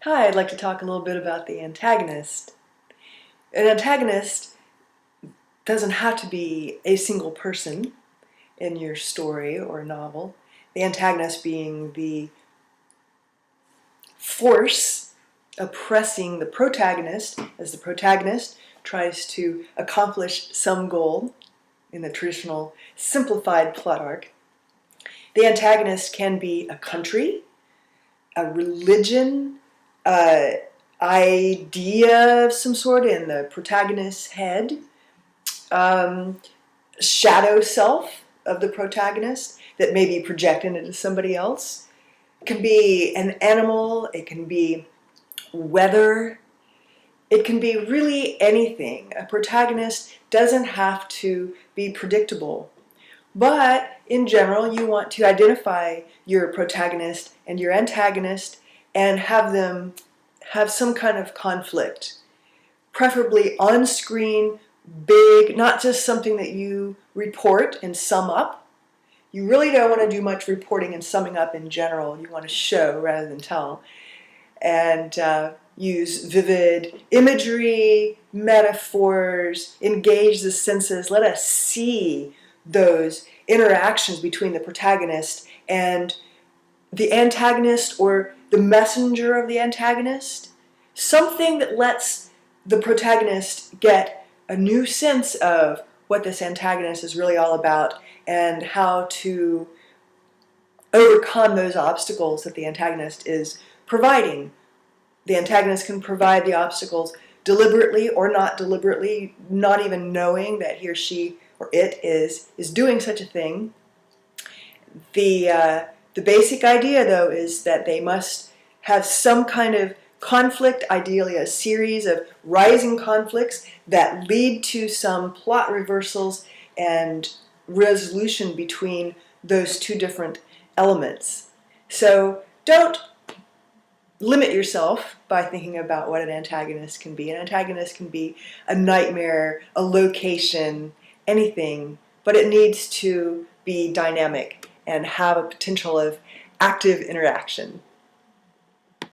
Hi, I'd like to talk a little bit about the antagonist. An antagonist doesn't have to be a single person in your story or novel. The antagonist being the force oppressing the protagonist as the protagonist tries to accomplish some goal in the traditional simplified plot arc. The antagonist can be a country, a religion, idea of some sort in the protagonist's head, shadow self of the protagonist that may be projected into somebody else. It can be an animal, it can be weather, it can be really anything. A protagonist doesn't have to be predictable. But in general, you want to identify your protagonist and your antagonist and have them have some kind of conflict, preferably on screen, big, not just something that you report and sum up. You really don't want to do much reporting and summing up in general. You want to show rather than tell. And use vivid imagery, metaphors, engage the senses. Let us see those interactions between the protagonist and the antagonist or the messenger of the antagonist. Something that lets the protagonist get a new sense of what this antagonist is really all about and how to overcome those obstacles that the antagonist is providing. The antagonist can provide the obstacles deliberately or not deliberately, not even knowing that he or she or it is doing such a thing. The basic idea, though, is that they must have some kind of conflict, ideally a series of rising conflicts that lead to some plot reversals and resolution between those two different elements. So don't limit yourself by thinking about what an antagonist can be. An antagonist can be a nightmare, a location, anything, but it needs to be dynamic and have a potential of active interaction.